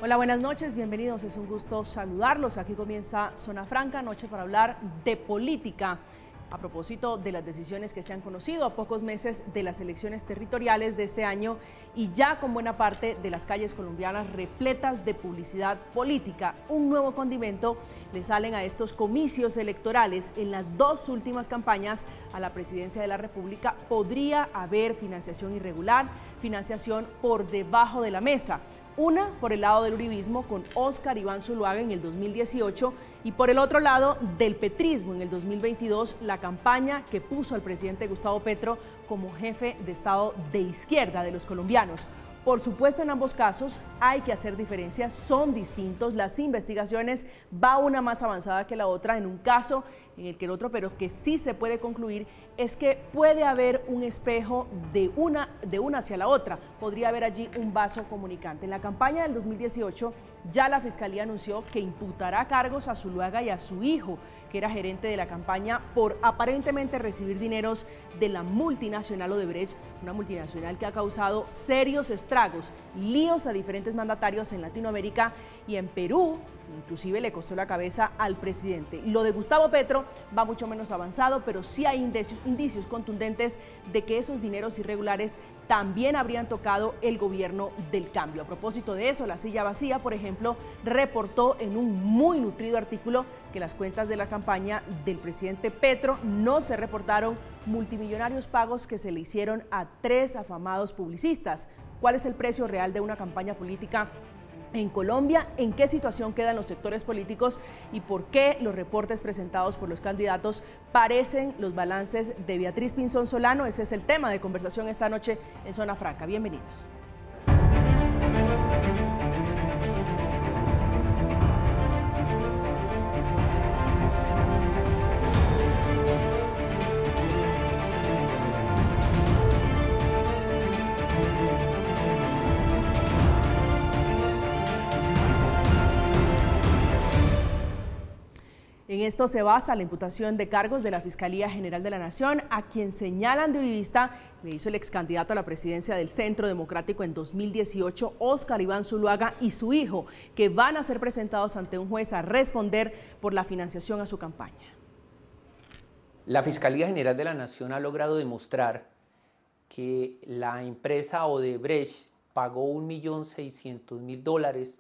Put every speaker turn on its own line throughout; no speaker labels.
Hola, buenas noches, bienvenidos, es un gusto saludarlos. Aquí comienza Zona Franca, noche para hablar de política. A propósito de las decisiones que se han conocido a pocos meses de las elecciones territoriales de este año y ya con buena parte de las calles colombianas repletas de publicidad política, un nuevo condimento le salen a estos comicios electorales. En las dos últimas campañas a la presidencia de la República podría haber financiación irregular, financiación por debajo de la mesa. Una por el lado del uribismo con Óscar Iván Zuluaga en el 2018 y por el otro lado del petrismo en el 2022, la campaña que puso al presidente Gustavo Petro como jefe de Estado de izquierda de los colombianos. Por supuesto, en ambos casos hay que hacer diferencias, son distintos, las investigaciones va una más avanzada que la otra en un caso en el que el otro, pero que sí se puede concluir es que puede haber un espejo de una hacia la otra, podría haber allí un vaso comunicante. En la campaña del 2018 ya la Fiscalía anunció que imputará cargos a Zuluaga y a su hijo, que era gerente de la campaña, por aparentemente recibir dineros de la multinacional Odebrecht, una multinacional que ha causado serios estragos, líos a diferentes mandatarios en Latinoamérica y en Perú, inclusive le costó la cabeza al presidente. Lo de Gustavo Petro va mucho menos avanzado, pero sí hay indicios contundentes de que esos dineros irregulares también habrían tocado el gobierno del cambio. A propósito de eso, La Silla Vacía, por ejemplo, reportó en un muy nutrido artículo que las cuentas de la campaña del presidente Petro no se reportaron multimillonarios pagos que se le hicieron a 3 afamados publicistas. ¿Cuál es el precio real de una campaña política en Colombia? ¿En qué situación quedan los sectores políticos? ¿Y por qué los reportes presentados por los candidatos parecen los balances de Beatriz Pinzón Solano? Ese es el tema de conversación esta noche en Zona Franca. Bienvenidos. En esto se basa la imputación de cargos de la Fiscalía General de la Nación, a quien señalan de uribista le hizo el ex candidato a la presidencia del Centro Democrático en 2018, Óscar Iván Zuluaga, y su hijo, que van a ser presentados ante un juez a responder por la financiación a su campaña.
La Fiscalía General de la Nación ha logrado demostrar que la empresa Odebrecht pagó $1.600.000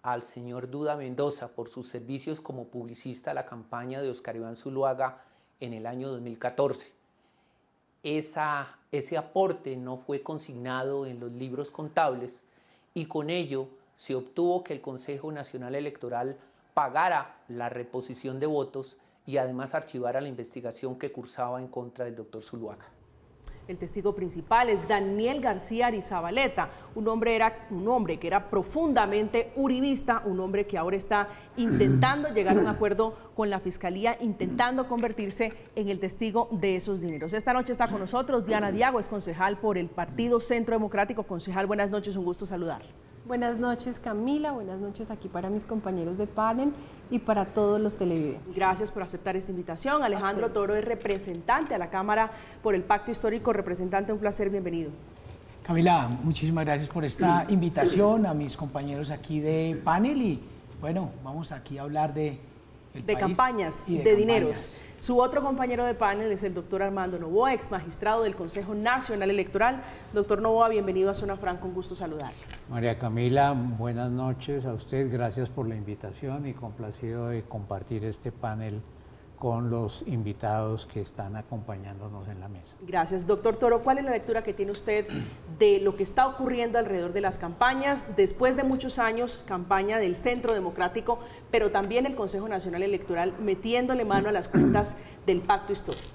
al señor Duda Mendoza por sus servicios como publicista a la campaña de Óscar Iván Zuluaga en el año 2014. Ese aporte no fue consignado en los libros contables y con ello se obtuvo que el Consejo Nacional Electoral pagara la reposición de votos y además archivara la investigación que cursaba en contra del doctor Zuluaga.
El testigo principal es Daniel García Arizabaleta, un hombre que era profundamente uribista, un hombre que ahora está intentando llegar a un acuerdo con la Fiscalía, intentando convertirse en el testigo de esos dineros. Esta noche está con nosotros Diana Diago, es concejal por el Partido Centro Democrático. Concejal, buenas noches, un gusto saludarle.
Buenas noches, Camila, buenas noches aquí para mis compañeros de panel y para todos los televidentes.
Gracias por aceptar esta invitación. Alejandro Toro es representante a la Cámara por el Pacto Histórico. Representante, un placer, bienvenido.
Camila, muchísimas gracias por esta invitación a mis compañeros aquí de panel y bueno, vamos aquí a hablar de
campañas y de dineros. Su otro compañero de panel es el doctor Armando Novoa, ex magistrado del Consejo Nacional Electoral. Doctor Novoa, bienvenido a Zona Franca, un gusto saludarle.
María Camila, buenas noches a usted, gracias por la invitación y complacido de compartir este panel con los invitados que están acompañándonos en la mesa.
Gracias. Doctor Toro, ¿cuál es la lectura que tiene usted de lo que está ocurriendo alrededor de las campañas? Después de muchos años, campaña del Centro Democrático, pero también el Consejo Nacional Electoral metiéndole mano a las cuentas del Pacto Histórico.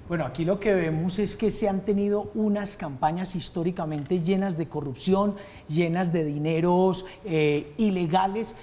Bueno, aquí lo que vemos es que se han tenido unas campañas históricamente llenas de corrupción, llenas de dineros ilegales,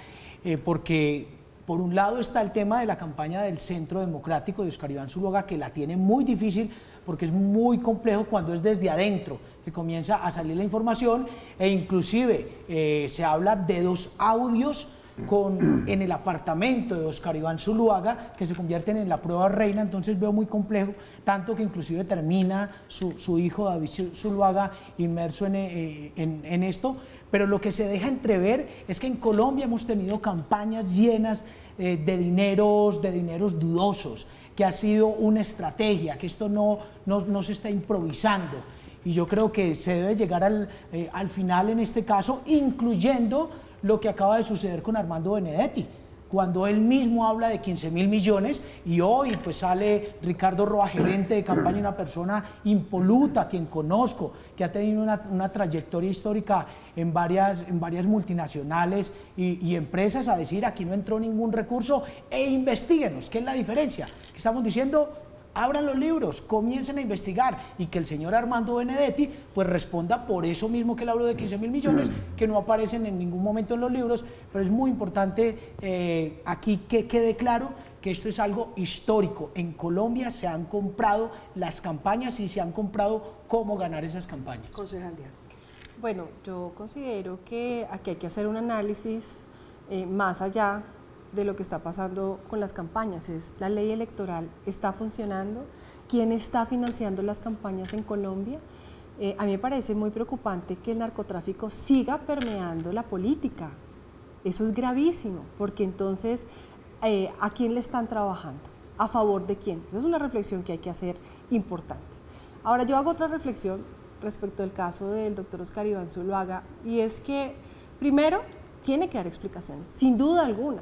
porque por un lado está el tema de la campaña del Centro Democrático de Óscar Iván Zuluaga, que la tiene muy difícil porque es muy complejo cuando es desde adentro que comienza a salir la información e inclusive se habla de 2 audios en el apartamento de Óscar Iván Zuluaga que se convierten en la prueba reina. Entonces veo muy complejo, tanto que inclusive termina su hijo David Zuluaga inmerso en esto, pero lo que se deja entrever es que en Colombia hemos tenido campañas llenas de dineros dudosos, que ha sido una estrategia, que esto no se está improvisando. Y yo creo que se debe llegar al final en este caso, incluyendo lo que acaba de suceder con Armando Benedetti, cuando él mismo habla de 15.000 millones y hoy pues sale Ricardo Roa, gerente de campaña, una persona impoluta, quien conozco, que ha tenido una trayectoria histórica en varias multinacionales y empresas, a decir aquí no entró ningún recurso e investíguenos. ¿Qué es la diferencia? Que estamos diciendo, abran los libros, comiencen a investigar y que el señor Armando Benedetti pues responda por eso mismo que él habló de 15.000 millones, que no aparecen en ningún momento en los libros, pero es muy importante aquí que quede claro que esto es algo histórico. En Colombia se han comprado las campañas y se han comprado cómo ganar esas campañas.
Concejal Diana.
Bueno, yo considero que aquí hay que hacer un análisis más allá de lo que está pasando con las campañas. Es la ley electoral, ¿está funcionando? ¿Quién está financiando las campañas en Colombia? A mí me parece muy preocupante que el narcotráfico siga permeando la política. Eso es gravísimo, porque entonces, ¿a quién le están trabajando? ¿A favor de quién? Esa es una reflexión que hay que hacer importante. Ahora, yo hago otra reflexión respecto al caso del doctor Oscar Iván Zuluaga, y es que, primero, tiene que dar explicaciones, sin duda alguna.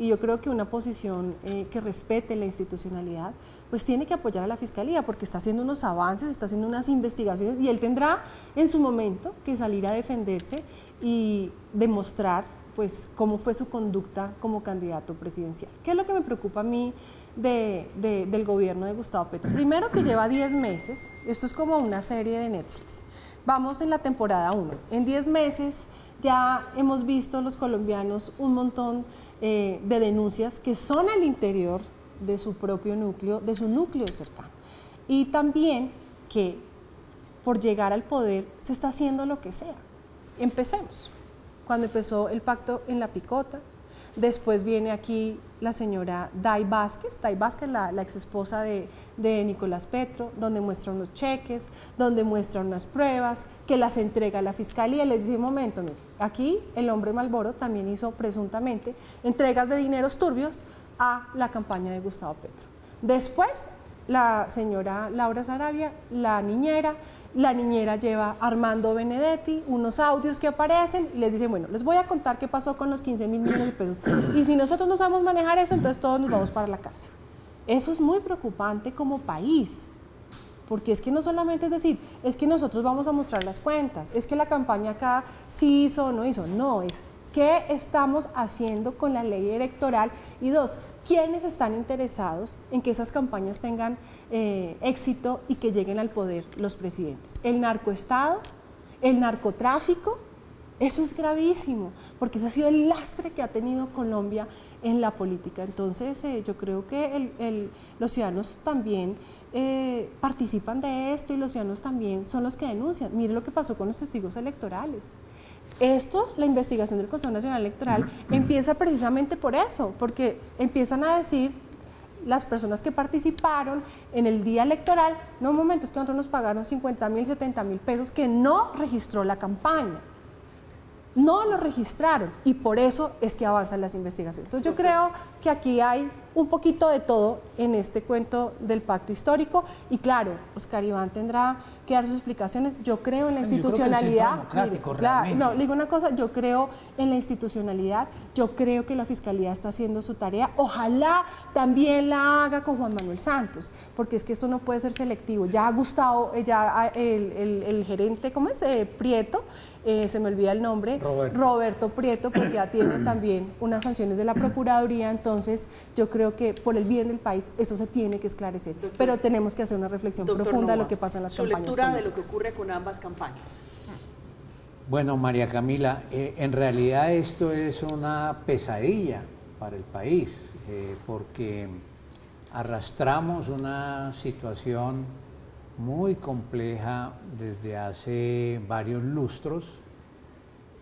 Y yo creo que una posición que respete la institucionalidad, pues tiene que apoyar a la Fiscalía, porque está haciendo unos avances, está haciendo unas investigaciones, y él tendrá en su momento que salir a defenderse y demostrar pues cómo fue su conducta como candidato presidencial. ¿Qué es lo que me preocupa a mí del gobierno de Gustavo Petro? Primero, que lleva 10 meses, esto es como una serie de Netflix. Vamos en la temporada 1. En 10 meses ya hemos visto los colombianos un montón de denuncias que son al interior de su propio núcleo, de su núcleo cercano. Y también que por llegar al poder se está haciendo lo que sea. Empecemos. Cuando empezó el pacto en La Picota, después viene aquí la señora Day Vázquez, la ex esposa de Nicolás Petro, donde muestra unos cheques, donde muestra unas pruebas, que las entrega a la Fiscalía. Les dice, un momento, mire, aquí el hombre Malboro también hizo presuntamente entregas de dineros turbios a la campaña de Gustavo Petro. Después, la señora Laura Sarabia, la niñera lleva a Armando Benedetti, unos audios que aparecen y les dicen, bueno, les voy a contar qué pasó con los 15.000 millones de pesos. Y si nosotros no sabemos manejar eso, entonces todos nos vamos para la cárcel. Eso es muy preocupante como país, porque es que no solamente es decir, es que nosotros vamos a mostrar las cuentas, es que la campaña acá sí hizo o no hizo, no, es qué estamos haciendo con la ley electoral, y dos, quiénes están interesados en que esas campañas tengan éxito y que lleguen al poder los presidentes. El narcoestado, el narcotráfico, eso es gravísimo, porque ese ha sido el lastre que ha tenido Colombia en la política. Entonces, yo creo que los ciudadanos también participan de esto, y los ciudadanos también son los que denuncian. Mire lo que pasó con los testigos electorales. Esto, la investigación del Consejo Nacional Electoral, empieza precisamente por eso, porque empiezan a decir las personas que participaron en el día electoral, no, un momento, es que nosotros nos pagaron 50.000, 70.000 pesos que no registró la campaña. No lo registraron, y por eso es que avanzan las investigaciones. Entonces yo creo que aquí hay un poquito de todo en este cuento del pacto histórico, y claro, Oscar Iván tendrá que dar sus explicaciones. Yo creo en la institucionalidad. Mire, claro, no, le digo una cosa, yo creo en la institucionalidad, yo creo que la Fiscalía está haciendo su tarea, ojalá también la haga con Juan Manuel Santos, porque es que esto no puede ser selectivo. Ya ha gustado, el gerente, ¿cómo es? Prieto, se me olvida el nombre, Roberto Prieto, pues ya tiene también unas sanciones de la Procuraduría. Entonces yo creo que por el bien del país esto se tiene que esclarecer, pero tenemos que hacer una reflexión profunda de lo que pasa en las campañas.
Su lectura de lo que ocurre con ambas campañas.
Bueno, María Camila, en realidad esto es una pesadilla para el país, porque arrastramos una situación muy compleja desde hace varios lustros,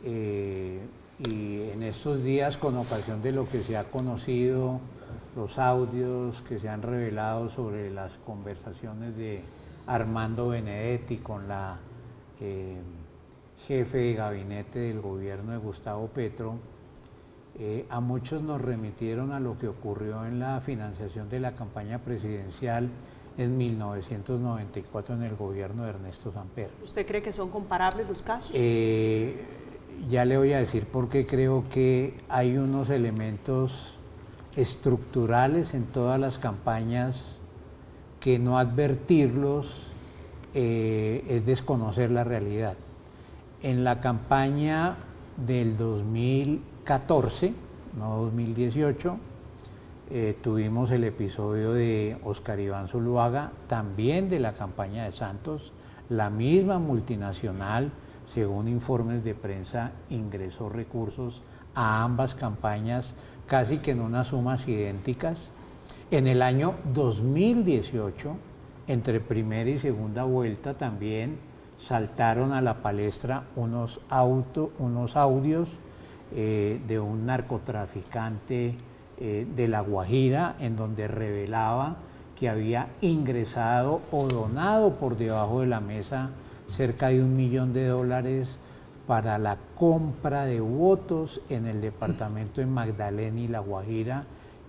y en estos días, con ocasión de lo que se ha conocido, los audios que se han revelado sobre las conversaciones de Armando Benedetti con la jefe de gabinete del gobierno de Gustavo Petro, a muchos nos remitieron a lo que ocurrió en la financiación de la campaña presidencial en 1994 en el gobierno de Ernesto Samper.
¿Usted cree que son comparables los casos?
Ya le voy a decir por qué creo que hay unos elementos estructurales en todas las campañas que no advertirlos es desconocer la realidad. En la campaña del 2014, no 2018, tuvimos el episodio de Oscar Iván Zuluaga, también de la campaña de Santos, la misma multinacional, según informes de prensa, ingresó recursos a ambas campañas casi que en unas sumas idénticas. En el año 2018, entre primera y segunda vuelta, también saltaron a la palestra unos audios de un narcotraficante de La Guajira, en donde revelaba que había ingresado o donado por debajo de la mesa cerca de $1 millón para la compra de votos en el departamento de Magdalena y La Guajira,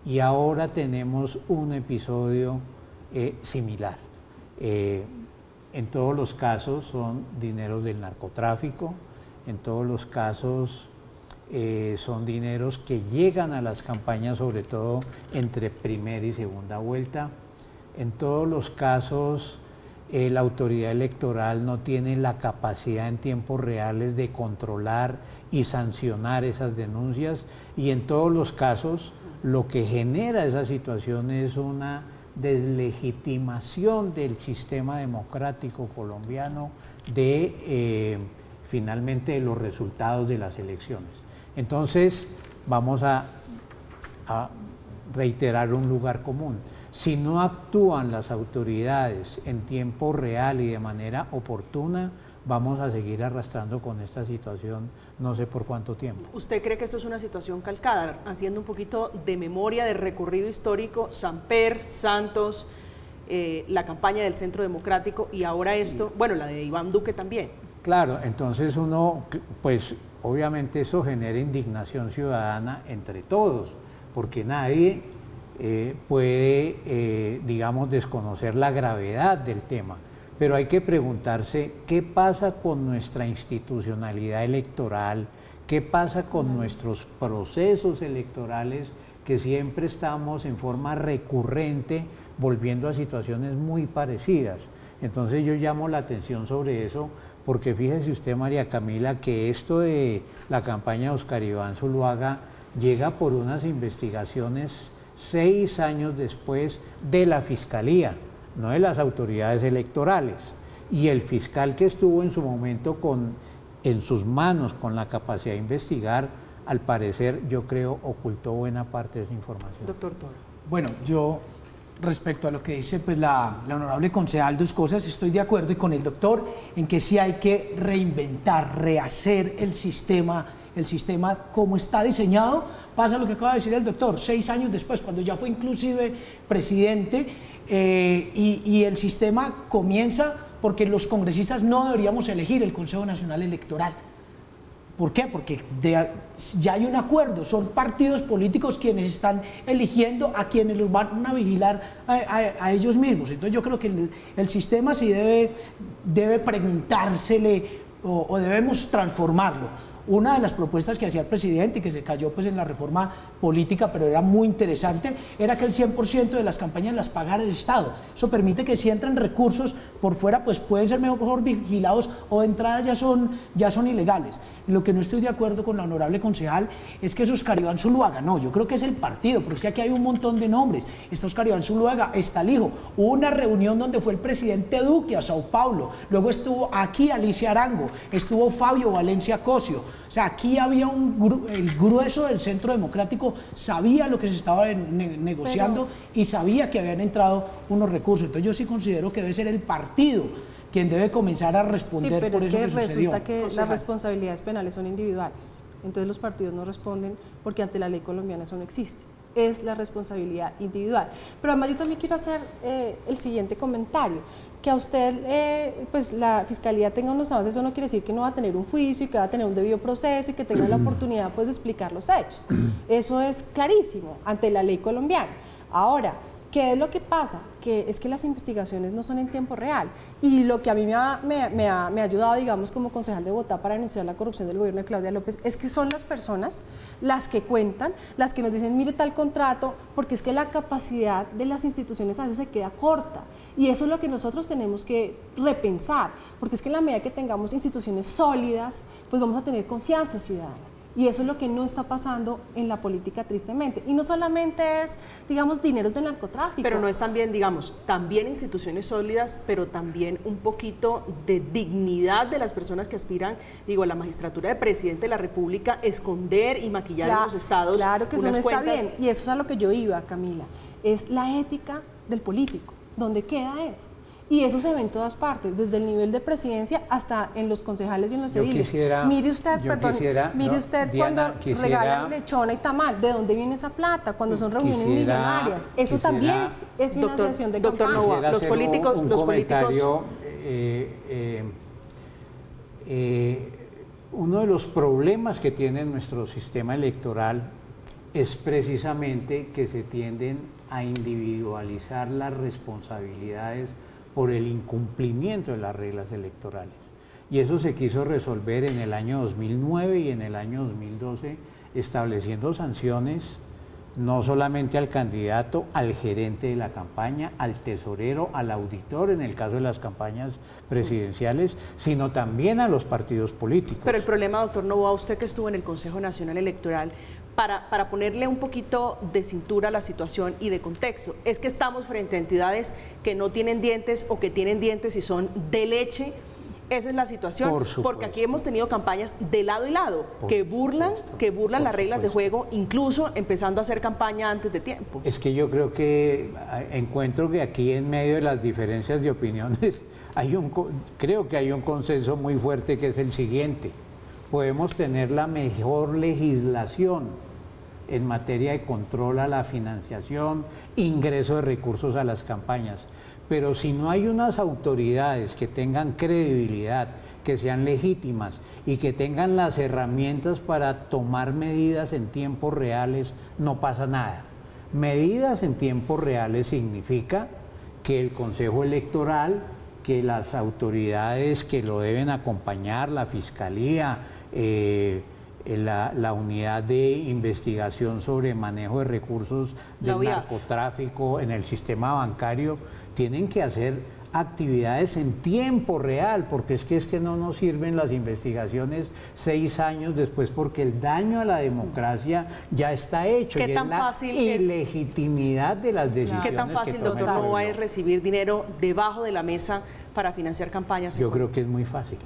y ahora tenemos un episodio similar. En todos los casos son dineros del narcotráfico, en todos los casos son dineros que llegan a las campañas, sobre todo entre primera y segunda vuelta. En todos los casos la autoridad electoral no tiene la capacidad en tiempos reales de controlar y sancionar esas denuncias, y en todos los casos lo que genera esa situación es una deslegitimación del sistema democrático colombiano, finalmente de los resultados de las elecciones. Entonces vamos a reiterar un lugar común. Si no actúan las autoridades en tiempo real y de manera oportuna, vamos a seguir arrastrando con esta situación no sé por cuánto tiempo.
¿Usted cree que esto es una situación calcada? Haciendo un poquito de memoria, de recorrido histórico, Samper, Santos, la campaña del Centro Democrático y ahora esto, bueno, la de Iván Duque también.
Claro, entonces uno, pues obviamente eso genera indignación ciudadana entre todos, porque nadie puede, digamos, desconocer la gravedad del tema. Pero hay que preguntarse qué pasa con nuestra institucionalidad electoral, qué pasa con nuestros procesos electorales, que siempre estamos en forma recurrente volviendo a situaciones muy parecidas. Entonces yo llamo la atención sobre eso, porque fíjese usted, María Camila, que esto de la campaña de Oscar Iván Zuluaga llega por unas investigaciones 6 años después de la Fiscalía, no de las autoridades electorales. Y el fiscal que estuvo en su momento en sus manos con la capacidad de investigar, al parecer, yo creo, ocultó buena parte de esa información.
Doctor Toro.
Bueno, yo respecto a lo que dice pues, la honorable concejal, 2 cosas. Estoy de acuerdo y con el doctor en que sí hay que reinventar, rehacer el sistema como está diseñado. Pasa lo que acaba de decir el doctor, 6 años después, cuando ya fue inclusive presidente, y el sistema comienza porque los congresistas no deberíamos elegir el Consejo Nacional Electoral. ¿Por qué? Porque ya hay un acuerdo, son partidos políticos quienes están eligiendo a quienes los van a vigilar a ellos mismos. Entonces yo creo que el sistema sí debe preguntársele o debemos transformarlo. Una de las propuestas que hacía el presidente y que se cayó pues en la reforma política, pero era muy interesante, era que el 100% de las campañas las pagara el Estado. Eso permite que si entran recursos por fuera, pues pueden ser mejor vigilados o de entrada ya son ilegales. Lo que no estoy de acuerdo con la honorable concejal es que es Oscar Iván Zuluaga. No, yo creo que es el partido, porque es que aquí hay un montón de nombres. Está Oscar Iván Zuluaga, está el hijo. Hubo una reunión donde fue el presidente Duque a Sao Paulo, luego estuvo aquí Alicia Arango, estuvo Fabio Valencia Cosio. O sea, aquí había el grueso del Centro Democrático sabía lo que se estaba negociando y sabía que habían entrado unos recursos. Entonces yo sí considero que debe ser el partido quien debe comenzar a responder por eso que sucedió.
Resulta que las responsabilidades penales son individuales. Entonces los partidos no responden porque ante la ley colombiana eso no existe. es la responsabilidad individual. Pero además yo también quiero hacer el siguiente comentario. Que a usted, pues la Fiscalía tenga unos avances, eso no quiere decir que no va a tener un juicio y que va a tener un debido proceso y que tenga la oportunidad pues de explicar los hechos. Eso es clarísimo ante la ley colombiana. Ahora, ¿qué es lo que pasa? Que es que las investigaciones no son en tiempo real. Y lo que a mí me ha ayudado, digamos, como concejal de Bogotá para denunciar la corrupción del gobierno de Claudia López, es que son las personas las que cuentan, las que nos dicen, mire tal contrato, porque es que la capacidad de las instituciones a veces se queda corta. Y eso es lo que nosotros tenemos que repensar, porque es que en la medida que tengamos instituciones sólidas, pues vamos a tener confianza ciudadana. Y eso es lo que no está pasando en la política, tristemente. Y no solamente es, digamos, dineros del narcotráfico.
Pero no es también, digamos, también instituciones sólidas, pero también un poquito de dignidad de las personas que aspiran, digo, a la magistratura de presidente de la República, esconder y maquillar en los estados.
Claro que eso no está
cuentas.
bien. Y eso es a lo que yo iba, Camila. Es la ética del político. ¿Dónde queda eso? Y eso se ve en todas partes, desde el nivel de presidencia hasta en los concejales y en los ediles. Mire usted,
Diana,
cuando regalan lechona y tamal, ¿de dónde viene esa plata? Cuando son reuniones millonarias. Eso también es financiación de campaña.
Doctor Novoa, los políticos...
Uno de los problemas que tiene nuestro sistema electoral es precisamente que se tienden a individualizar las responsabilidades por el incumplimiento de las reglas electorales. Y eso se quiso resolver en el año 2009 y en el año 2012, estableciendo sanciones no solamente al candidato, al gerente de la campaña, al tesorero, al auditor en el caso de las campañas presidenciales, sino también a los partidos políticos.
Pero el problema, doctor Novoa, usted que estuvo en el Consejo Nacional Electoral, para ponerle un poquito de cintura a la situación y de contexto, es que estamos frente a entidades que no tienen dientes o que tienen dientes y son de leche. Esa es la situación, porque aquí hemos tenido campañas de lado y lado que burlan las reglas de juego, incluso empezando a hacer campaña antes de tiempo.
Es que yo creo que encuentro que aquí en medio de las diferencias de opiniones creo que hay un consenso muy fuerte, que es el siguiente: podemos tener la mejor legislación en materia de control a la financiación, ingreso de recursos a las campañas, pero si no hay unas autoridades que tengan credibilidad, que sean legítimas y que tengan las herramientas para tomar medidas en tiempos reales, no pasa nada. Medidas en tiempos reales significa que el Consejo Electoral, que las autoridades que lo deben acompañar, la Fiscalía, la unidad de investigación sobre manejo de recursos del narcotráfico en el sistema bancario, tienen que hacer actividades en tiempo real, porque es que no nos sirven las investigaciones 6 años después, porque el daño a la democracia ya está hecho.
¿Qué tan fácil es
ilegitimidad de las decisiones?
¿Qué tan fácil, doctor Novoa, es recibir dinero debajo de la mesa para financiar campañas?
Yo creo que es muy fácil.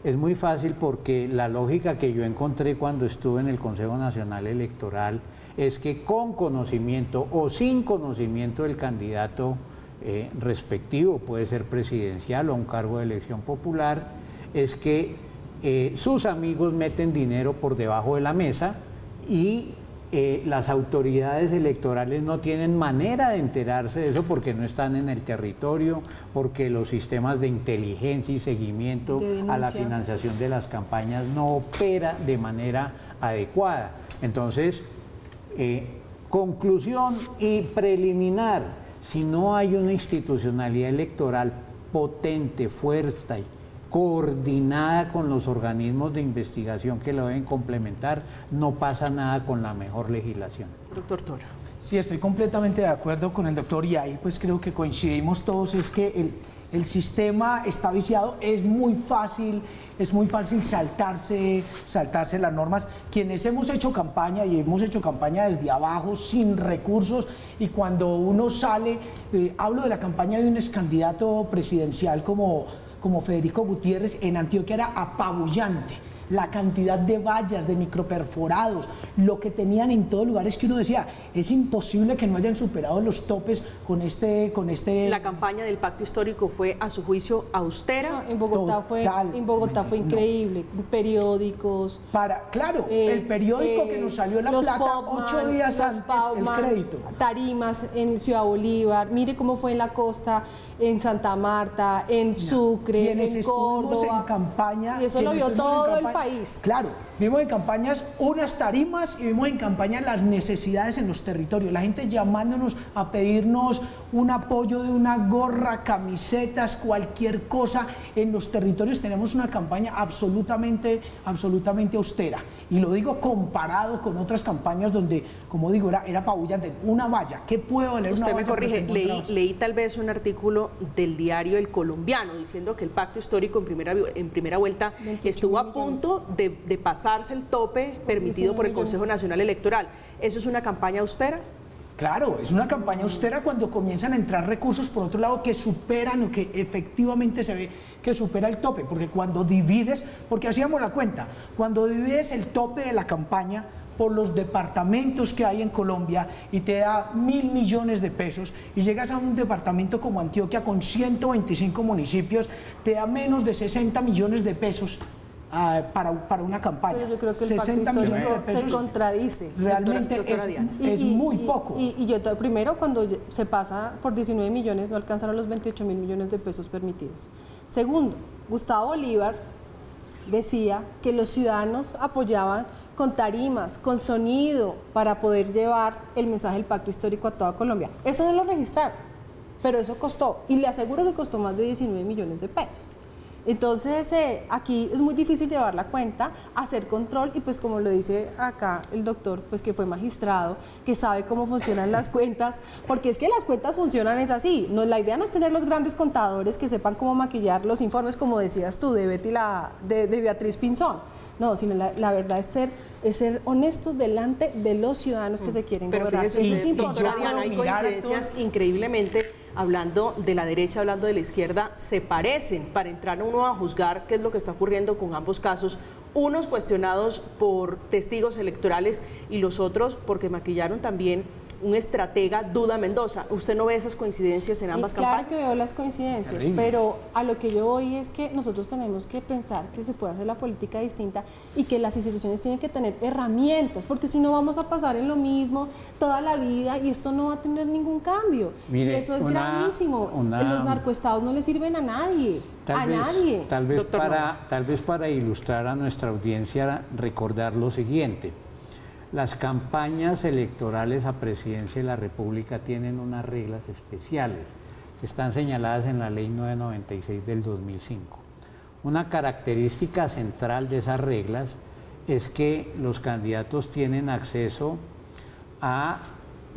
Es muy fácil porque la lógica que yo encontré cuando estuve en el Consejo Nacional Electoral es que con conocimiento o sin conocimiento del candidato respectivo, puede ser presidencial o un cargo de elección popular, es que sus amigos meten dinero por debajo de la mesa y las autoridades electorales no tienen manera de enterarse de eso porque no están en el territorio, porque los sistemas de inteligencia y seguimiento a la financiación de las campañas no opera de manera adecuada. Entonces, conclusión y preliminar: si no hay una institucionalidad electoral potente, fuerte, coordinada con los organismos de investigación que lo deben complementar, no pasa nada con la mejor legislación.
Doctor Toro.
Sí, estoy completamente de acuerdo con el doctor, y ahí pues creo que coincidimos todos, es que el sistema está viciado, es muy fácil saltarse las normas. Quienes hemos hecho campaña, y hemos hecho campaña desde abajo, sin recursos, y cuando uno sale, hablo de la campaña de un ex candidato presidencial como Federico Gutiérrez, en Antioquia era apabullante. la cantidad de vallas, de microperforados, lo que tenían en todo lugar, es que uno decía, es imposible que no hayan superado los topes con este...
La campaña del pacto histórico fue, a su juicio, austera.
No, en Bogotá fue increíble, periódicos.
Claro, el periódico que nos salió La Plata Popman, 8 días antes, Popman, el crédito.
Tarimas en Ciudad Bolívar, mire cómo fue en la costa, en Santa Marta, en Sucre, en Córdoba.
En campaña,
y eso lo vio todo el país.
Claro, vimos en campañas unas tarimas y vimos en campaña las necesidades en los territorios. La gente llamándonos a pedirnos un apoyo de una gorra, camisetas, cualquier cosa. En los territorios tenemos una campaña absolutamente austera. Y lo digo comparado con otras campañas donde, como digo, era apabullante. Una valla, ¿qué puede valer una valla?
Usted me corrige, leí tal vez un artículo del diario El Colombiano diciendo que el pacto histórico en primera vuelta estuvo a punto de pasarse el tope permitido por el Consejo Nacional Electoral. ¿Eso es una campaña austera?
Claro, es una campaña austera cuando comienzan a entrar recursos por otro lado que superan o que efectivamente se ve que supera el tope, porque cuando divides, porque hacíamos la cuenta, cuando divides el tope de la campaña por los departamentos que hay en Colombia y te da 1.000 millones de pesos y llegas a un departamento como Antioquia con 125 municipios, te da menos de 60 millones de pesos para una campaña.
Pero yo creo que el pacto histórico se contradice.
Realmente es muy poco.
Y yo primero, cuando se pasa por 19 millones, no alcanzaron los 28.000 millones de pesos permitidos. Segundo, Gustavo Bolívar decía que los ciudadanos apoyaban con tarimas, con sonido, para poder llevar el mensaje del pacto histórico a toda Colombia. Eso no lo registraron, pero eso costó, y le aseguro que costó más de 19 millones de pesos. Entonces, aquí es muy difícil llevar la cuenta, hacer control, y pues como lo dice acá el doctor, pues que fue magistrado, que sabe cómo funcionan las cuentas, porque es que las cuentas funcionan es así. No, la idea no es tener los grandes contadores que sepan cómo maquillar los informes, como decías tú, de Beatriz Pinzón. No, sino la verdad es ser honestos delante de los ciudadanos que se quieren gobernar.
Eso es importante. Diana, hay coincidencias increíblemente, hablando de la derecha, hablando de la izquierda, se parecen para entrar uno a juzgar qué es lo que está ocurriendo con ambos casos. Unos cuestionados por testigos electorales y los otros porque maquillaron también un estratega, Duda Mendoza. ¿Usted no ve esas coincidencias en ambas campañas?
Claro que veo las coincidencias, pero a lo que yo voy es que nosotros tenemos que pensar que se puede hacer la política distinta y que las instituciones tienen que tener herramientas, porque si no vamos a pasar en lo mismo toda la vida y esto no va a tener ningún cambio.
Mire,
y eso es gravísimo. Los narcoestados no le sirven a nadie.
Tal vez para ilustrar a nuestra audiencia, recordar lo siguiente. Las campañas electorales a presidencia de la República tienen unas reglas especiales que están señaladas en la Ley 996 del 2005. Una característica central de esas reglas es que los candidatos tienen acceso a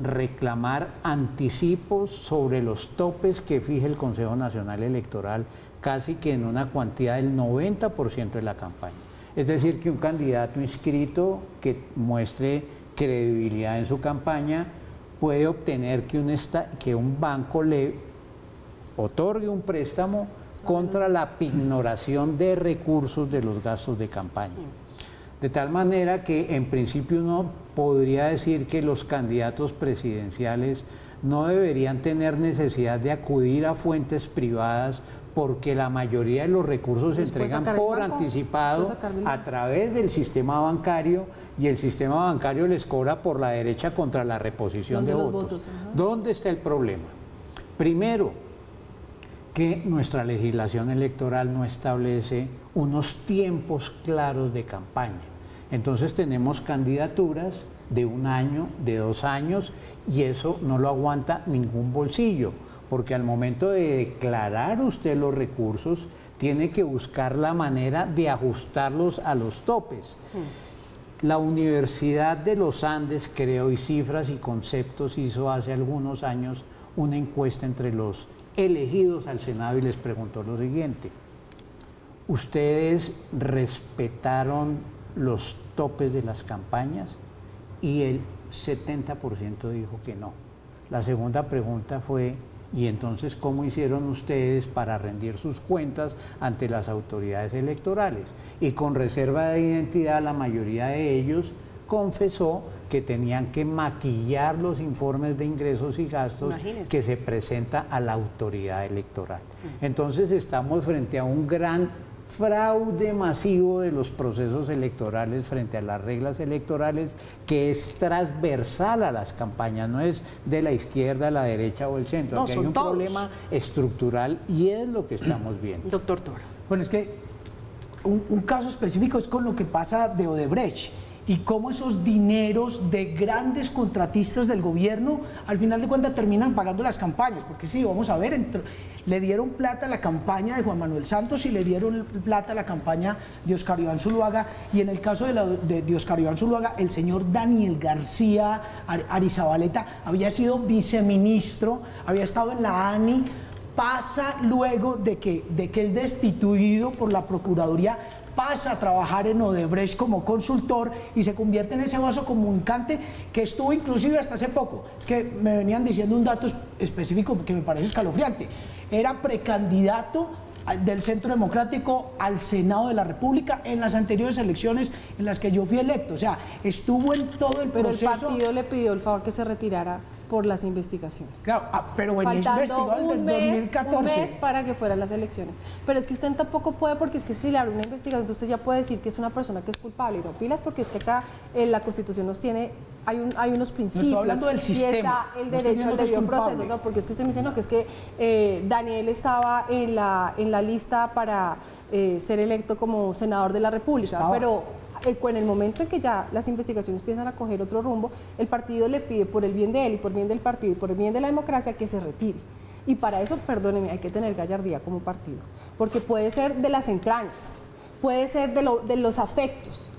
reclamar anticipos sobre los topes que fije el Consejo Nacional Electoral, casi que en una cuantía del 90% de la campaña. Es decir, que un candidato inscrito que muestre credibilidad en su campaña puede obtener que un banco le otorgue un préstamo contra la pignoración de recursos de los gastos de campaña. De tal manera que en principio uno podría decir que los candidatos presidenciales no deberían tener necesidad de acudir a fuentes privadas porque la mayoría de los recursos se entregan por anticipado a través del sistema bancario y el sistema bancario les cobra por la derecha contra la reposición de votos. ¿Dónde está el problema? Primero, que nuestra legislación electoral no establece unos tiempos claros de campaña. Entonces tenemos candidaturas de 1 año, de 2 años, y eso no lo aguanta ningún bolsillo, porque al momento de declarar usted los recursos, tiene que buscar la manera de ajustarlos a los topes. La Universidad de los Andes, creo, y Cifras y Conceptos hizo hace algunos años una encuesta entre los elegidos al Senado y les preguntó lo siguiente: ¿ustedes respetaron los topes de las campañas? Y el 70% dijo que no. La segunda pregunta fue: Y entonces, ¿cómo hicieron ustedes para rendir sus cuentas ante las autoridades electorales? Y con reserva de identidad, la mayoría de ellos confesó que tenían que maquillar los informes de ingresos y gastos que se presenta a la autoridad electoral. Entonces, estamos frente a un gran fraude masivo de los procesos electorales frente a las reglas electorales, que es transversal a las campañas, no es de la izquierda, la derecha o el centro.
No,
Aquí hay un problema estructural y es lo que estamos viendo.
Doctor Toro.
Bueno, es que un caso específico es con lo que pasa de Odebrecht y cómo esos dineros de grandes contratistas del gobierno al final de cuentas terminan pagando las campañas, porque sí, vamos a ver, le dieron plata a la campaña de Juan Manuel Santos y le dieron plata a la campaña de Óscar Iván Zuluaga, y en el caso de Óscar Iván Zuluaga, el señor Daniel García Arizabaleta había sido viceministro, había estado en la ANI, pasa luego de que es destituido por la Procuraduría, pasa a trabajar en Odebrecht como consultor y se convierte en ese vaso comunicante que estuvo inclusive hasta hace poco. Es que me venían diciendo un dato específico que me parece escalofriante. Era precandidato del Centro Democrático al Senado de la República en las anteriores elecciones en las que yo fui electo. O sea, estuvo en todo el proceso.
Pero el partido le pidió el favor que se retirara por las investigaciones.
Claro, pero bueno, investigó desde 2014.
Un mes para que fueran las elecciones. Pero es que usted tampoco puede, porque es que si le abre una investigación, usted ya puede decir que es una persona que es culpable, y no pilas, porque es que acá la Constitución nos tiene, hay unos principios.
No estoy hablando del sistema.
Y está el derecho al debido proceso, ¿no? Porque es que usted me dice, no, que es que Daniel estaba en la lista para ser electo como senador de la República, pero en el momento en que ya las investigaciones empiezan a coger otro rumbo, el partido le pide, por el bien de él y por el bien del partido y por el bien de la democracia, que se retire. Y para eso, perdóneme, hay que tener gallardía como partido, porque puede ser de las entrañas, puede ser de los afectos,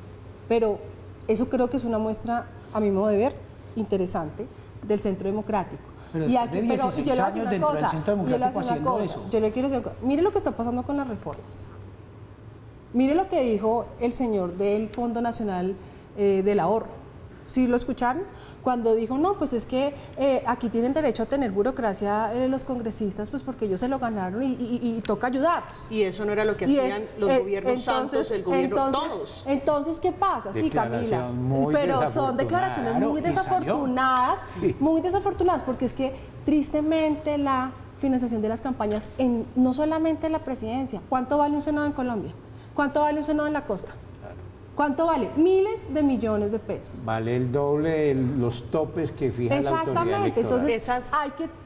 pero eso creo que es una muestra, a mi modo de ver, interesante del Centro Democrático.
Pero yo le voy a decir una cosa,
yo le quiero decir, mire lo que está pasando con las reformas. Mire lo que dijo el señor del Fondo Nacional del Ahorro. ¿Sí lo escucharon? Cuando dijo, no, pues es que aquí tienen derecho a tener burocracia los congresistas, pues porque ellos se lo ganaron y toca ayudarlos.
Y eso no era lo que hacían los gobiernos Santos, el gobierno todos.
Entonces, ¿qué pasa? Sí, Camila, pero son declaraciones muy desafortunadas, muy desafortunadas, porque es que tristemente la financiación de las campañas, no solamente en la presidencia, ¿cuánto vale un senado en Colombia? ¿Cuánto vale un senado en la costa? ¿Cuánto vale? Miles de millones de pesos.
Vale el doble de los topes que fija la autoridad electoral.
Entonces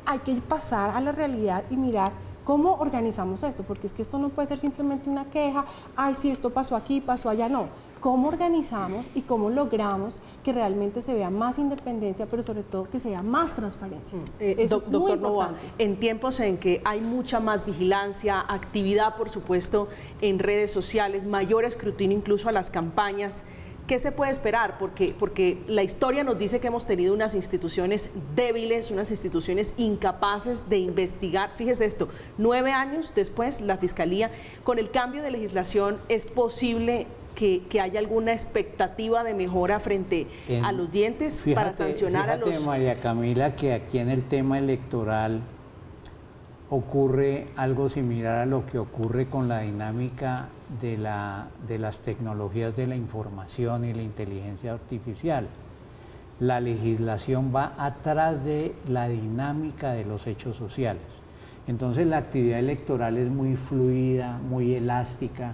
hay que pasar a la realidad y mirar cómo organizamos esto, porque es que esto no puede ser simplemente una queja, ay, sí, esto pasó aquí, pasó allá, no. ¿Cómo organizamos y cómo logramos que realmente se vea más independencia, pero sobre todo que se vea más transparencia? Eso es muy importante.
En tiempos en que hay mucha más vigilancia, actividad, por supuesto, en redes sociales, mayor escrutinio incluso a las campañas, ¿qué se puede esperar? Porque la historia nos dice que hemos tenido unas instituciones débiles, unas instituciones incapaces de investigar. Fíjese esto, 9 años después, la Fiscalía, con el cambio de legislación, ¿es posible que haya alguna expectativa de mejora frente a los dientes para sancionar a los...?
Fíjate, María Camila, que aquí en el tema electoral ocurre algo similar a lo que ocurre con la dinámica de las tecnologías de la información y la inteligencia artificial. La legislación va atrás de la dinámica de los hechos sociales. Entonces la actividad electoral es muy fluida, muy elástica,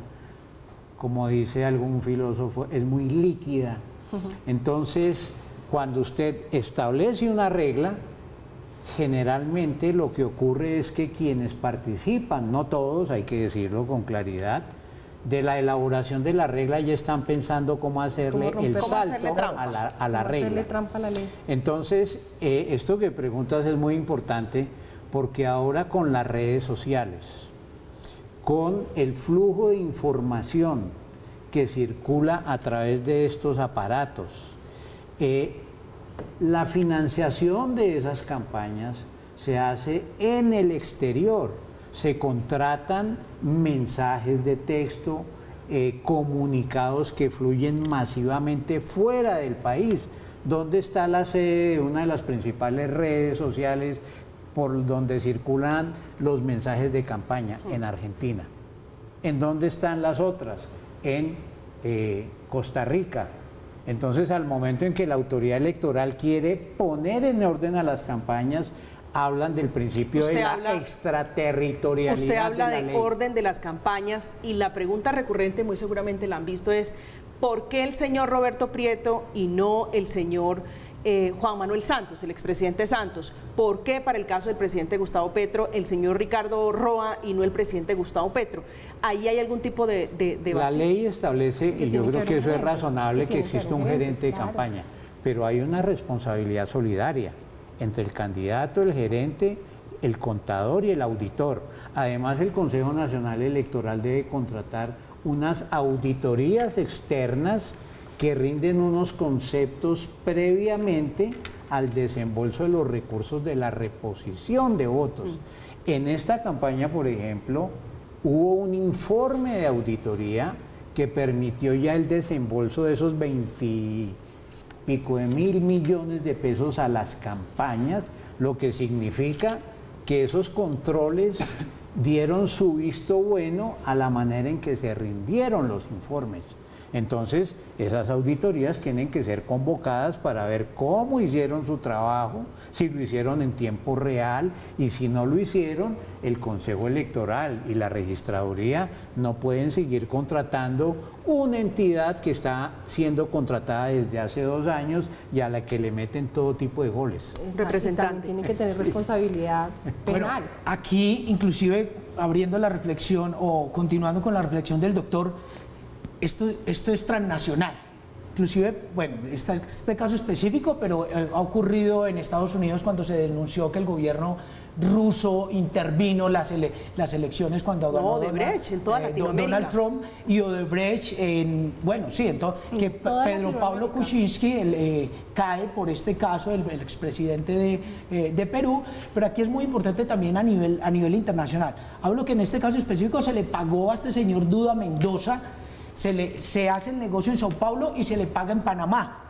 como dice algún filósofo, es muy líquida. Entonces, cuando usted establece una regla, generalmente lo que ocurre es que quienes participan, no todos, hay que decirlo con claridad, de la elaboración de la regla ya están pensando cómo hacerle el salto a la regla.
Hacerle trampa a la ley.
Entonces, esto que preguntas es muy importante, porque ahora con las redes sociales, con el flujo de información que circula a través de estos aparatos, la financiación de esas campañas se hace en el exterior. Se contratan mensajes de texto, comunicados que fluyen masivamente fuera del país. ¿Dónde está la sede de una de las principales redes sociales por donde circulan los mensajes de campaña en Argentina. ¿En dónde están las otras? En Costa Rica. Entonces, al momento en que la autoridad electoral quiere poner en orden a las campañas, hablan del principio de la extraterritorialidad.
Usted habla
de la ley.
Orden de las campañas, y la pregunta recurrente, muy seguramente la han visto, es ¿por qué el señor Roberto Prieto y no el señor Juan Manuel Santos, el expresidente Santos? ¿Por qué para el caso del presidente Gustavo Petro el señor Ricardo Roa y no el presidente Gustavo Petro? ¿Ahí hay algún tipo de vacío?
La ley establece, y yo creo que eso es razonable, que exista un gerente de campaña, pero hay una responsabilidad solidaria entre el candidato, el gerente, el contador y el auditor. Además, el Consejo Nacional Electoral debe contratar unas auditorías externas que rinden unos conceptos previamente al desembolso de los recursos de la reposición de votos. En esta campaña, por ejemplo, hubo un informe de auditoría que permitió ya el desembolso de esos 20 y pico de mil millones de pesos a las campañas, lo que significa que esos controles dieron su visto bueno a la manera en que se rindieron los informes. Entonces, esas auditorías tienen que ser convocadas para ver cómo hicieron su trabajo, si lo hicieron en tiempo real, y si no lo hicieron, el Consejo Electoral y la Registraduría no pueden seguir contratando una entidad que está siendo contratada desde hace 2 años y a la que le meten todo tipo de goles.
Representante. También tienen que tener responsabilidad penal.
Bueno, aquí, inclusive, abriendo la reflexión o continuando con la reflexión del doctor, esto es transnacional. Inclusive, bueno, este caso específico, pero ha ocurrido en Estados Unidos cuando se denunció que el gobierno ruso intervino las elecciones cuando ganó
Odebrecht, en toda Latinoamérica.
Donald Trump, y Odebrecht que Pedro Pablo Kuczynski cae por este caso, el expresidente de Perú. Pero aquí es muy importante también a nivel internacional. Hablo que en este caso específico se le pagó a este señor Duda Mendoza, se hace el negocio en Sao Paulo y se le paga en Panamá.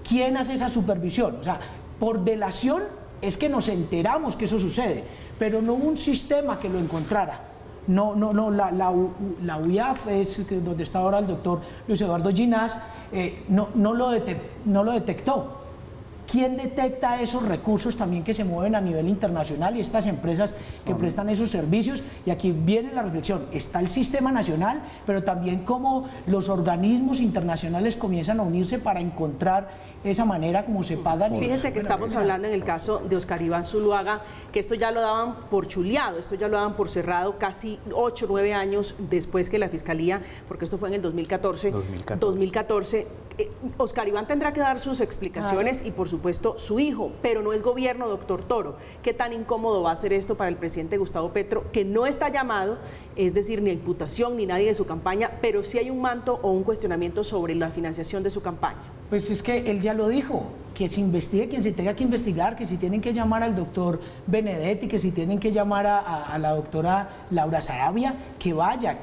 ¿Quién hace esa supervisión? O sea, por delación es que nos enteramos que eso sucede, pero no hubo un sistema que lo encontrara. La UIAF, es donde está ahora el doctor Luis Eduardo Ginás, no lo detectó. ¿Quién detecta esos recursos también que se mueven a nivel internacional y estas empresas que prestan esos servicios? Y aquí viene la reflexión, está el sistema nacional, pero también cómo los organismos internacionales comienzan a unirse para encontrar esa manera como se pagan.
Fíjense que estamos hablando en el caso de Oscar Iván Zuluaga, que esto ya lo daban por chuleado, esto ya lo daban por cerrado casi 8 o 9 años después que la Fiscalía, porque esto fue en el 2014. Oscar Iván tendrá que dar sus explicaciones y por supuesto su hijo, pero no es gobierno, doctor Toro. ¿Qué tan incómodo va a ser esto para el presidente Gustavo Petro, que no está llamado, es decir, ni a imputación ni nadie de su campaña, pero sí hay un manto o un cuestionamiento sobre la financiación de su campaña?
Pues es que él ya lo dijo, que se investigue quien se tenga que investigar, que si tienen que llamar al doctor Benedetti, que si tienen que llamar a la doctora Laura Sarabia, que vaya,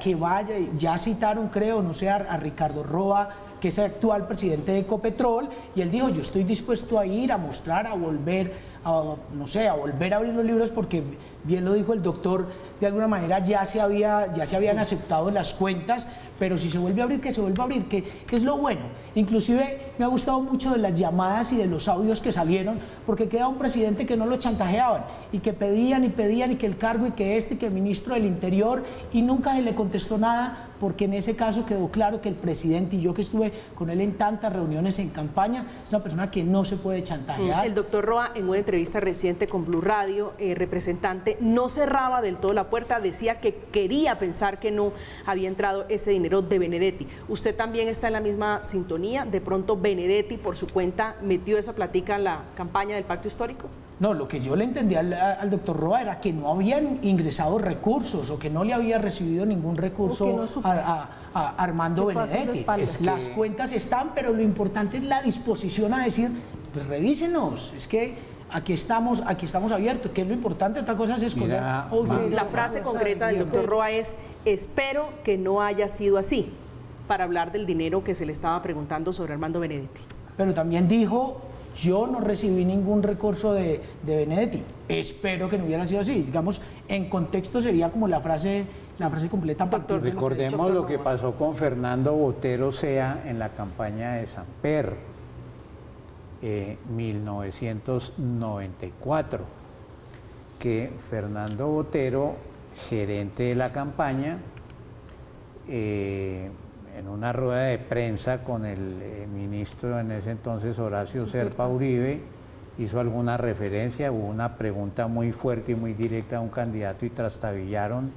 ya citaron, creo, no sé, a Ricardo Roa, que es el actual presidente de Ecopetrol, y él dijo, yo estoy dispuesto a ir, a mostrar, a volver a abrir los libros, porque bien lo dijo el doctor, de alguna manera ya se habían aceptado las cuentas, pero si se vuelve a abrir, que se vuelva a abrir, que es lo bueno. Inclusive me ha gustado mucho de las llamadas y de los audios que salieron, porque queda un presidente que no lo chantajeaban, y que pedían, y que el cargo, y que el ministro del Interior, y nunca se le contestó nada, porque en ese caso quedó claro que el presidente, y yo que estuve con él en tantas reuniones en campaña, es una persona que no se puede chantajear.
El doctor Roa, en una entrevista reciente con Blue Radio, representante, no cerraba del todo la puerta, decía que quería pensar que no había entrado ese dinero de Benedetti. ¿Usted también está en la misma sintonía? ¿De pronto Benedetti por su cuenta metió esa platica en la campaña del pacto histórico?
No, lo que yo le entendí al doctor Roa era que no habían ingresado recursos, o que no le había recibido ningún recurso a Armando Benedetti. Las cuentas están, pero lo importante es la disposición a decir, pues revísenos, es que aquí estamos abiertos, que es lo importante. Otra cosa es esconder.
La frase concreta del doctor Roa es: espero que no haya sido así, para hablar del dinero que se le estaba preguntando sobre Armando Benedetti.
Pero también dijo, Yo no recibí ningún recurso de Benedetti. Espero que no hubiera sido así. Digamos, en contexto sería como la frase completa.
Recordemos lo que pasó con Fernando Botero Sea en la campaña de Samper, 1994, que Fernando Botero, gerente de la campaña, en una rueda de prensa con el ministro en ese entonces, Horacio Serpa Uribe, hizo alguna referencia, hubo una pregunta muy fuerte y muy directa a un candidato y trastabillaron,